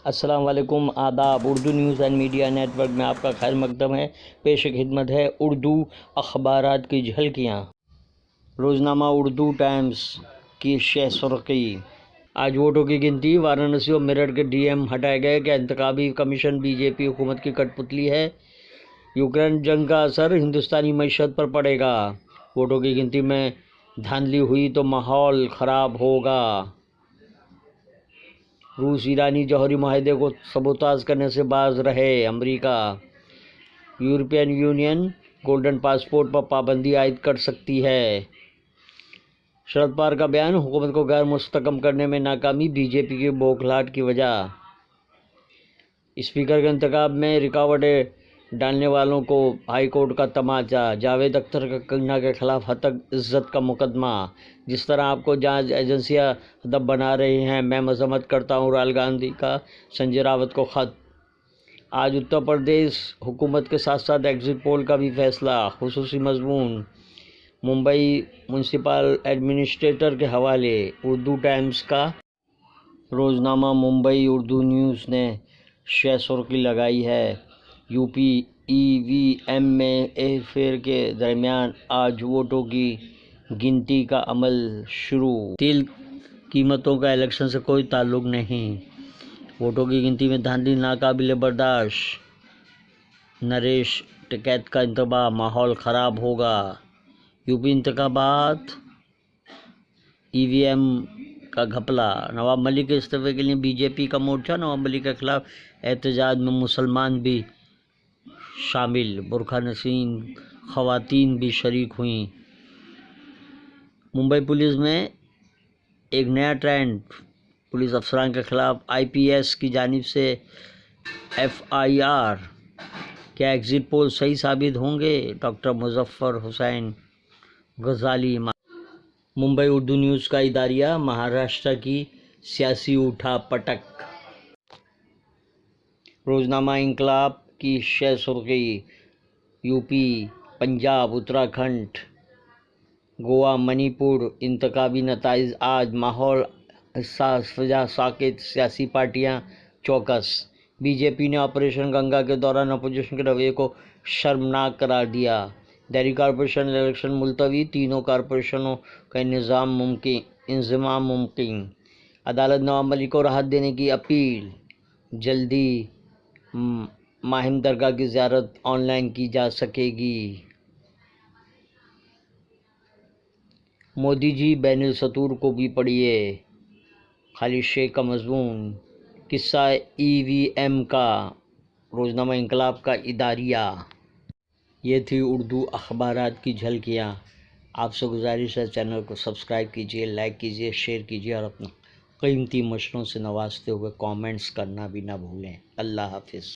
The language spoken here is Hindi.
अस्सलाम वालेकुम, आदाब। Urdu news and media network में आपका खैर मकदम है। पेश खिदमत है उर्दू अखबारात की झलकियाँ। रोज़नामा उर्दू टाइम्स की शह सुर्खी। आज वोटों की गिनती। वाराणसी और मेरठ के डीएम हटाए गए। क्या इंतखाबी कमीशन बीजेपी हुकूमत की कठपुतली है? यूक्रेन जंग का असर हिंदुस्तानी मईशत पर पड़ेगा। वोटों की गिनती में धांधली हुई तो माहौल ख़राब होगा। रूस ईरानी जौहरी माहदे को सबोताज करने से बाज रहे। America, European union golden passport पर पाबंदी आयद कर सकती है। शरद पवार का बयान, हुकूमत को गैर मुस्तकम करने में नाकामी बीजेपी की बौखलाहट की वजह। स्पीकर के इंतखाब में रुकावटें डालने वालों को हाई कोर्ट का तमाचा। जावेद अख्तर का कंगना के खिलाफ हतक इज्जत का मुकदमा। जिस तरह आपको जांच एजेंसियां हदफ बना रही हैं, मैं मजम्मत करता हूं। राहुल गांधी का संजय रावत को खत। आज उत्तर प्रदेश हुकूमत के साथ साथ एग्जिट पोल का भी फैसला। खुसूसी मजमून मुंबई म्यूनसिपल एडमिनिस्ट्रेटर के हवाले। उर्दू टाइम्स का रोज़नामा मुंबई उर्दू न्यूज़ ने शह सुर्खी लगाई है। यूपी ईवीएम में हेरफेर के दरमियान आज वोटों की गिनती का अमल शुरू। तेल कीमतों का इलेक्शन से कोई ताल्लुक नहीं। वोटों की गिनती में धांधली नाकाबिले बर्दाश्त। नरेश टिकैत का इंतबाह, माहौल ख़राब होगा। यूपी इंतखाबात, ईवीएम का घपला। नवाब मलिक के इस्तीफे के लिए बीजेपी का मोर्चा। नवाब मलिक के खिलाफ एहतजाज में मुसलमान भी शामिल। बुरखा नसीन खवातीन भी शरीक हुईं। मुंबई पुलिस में एक नया ट्रेंड। पुलिस अफसरान के खिलाफ आईपीएस की जानिब से एफआईआर। क्या एग्जिट पोल सही साबित होंगे? डॉक्टर मुजफ्फर हुसैन गजाली। मुंबई उर्दू न्यूज़ का इदारिया। महाराष्ट्र की सियासी उठापटक। रोज़नामा इंकलाब की शह सुर्खी। यूपी, पंजाब, उत्तराखंड, गोवा, मणिपुर इंतखाबी नताइज आज। माहौल हसास, वजह साकित, सियासी पार्टियां चौकस। बीजेपी ने ऑपरेशन गंगा के दौरान अपोजिशन के रवैये को शर्मनाक करार दिया। दिल्ली कॉरपोरेशन इलेक्शन मुलतवी। तीनों कॉरपोरेशनों का इंजमाम मुमकिन। अदालत नवाब मलिक को राहत देने की अपील। जल्दी माहिम दरगाह की ज़ियारत ऑनलाइन की जा सकेगी। मोदी जी बैनुल सतूर को भी पढ़िए। खालिद शेख का मजमून। किस्सा ईवीएम का। रोज़नामा इंकलाब का इदारिया। ये थी उर्दू अखबारात की झलकियाँ। आपसे गुजारिश है, चैनल को सब्सक्राइब कीजिए, लाइक कीजिए, शेयर कीजिए और अपना कीमती मशरों से नवाजते हुए कमेंट्स करना भी ना भूलें। अल्लाह हाफिज़।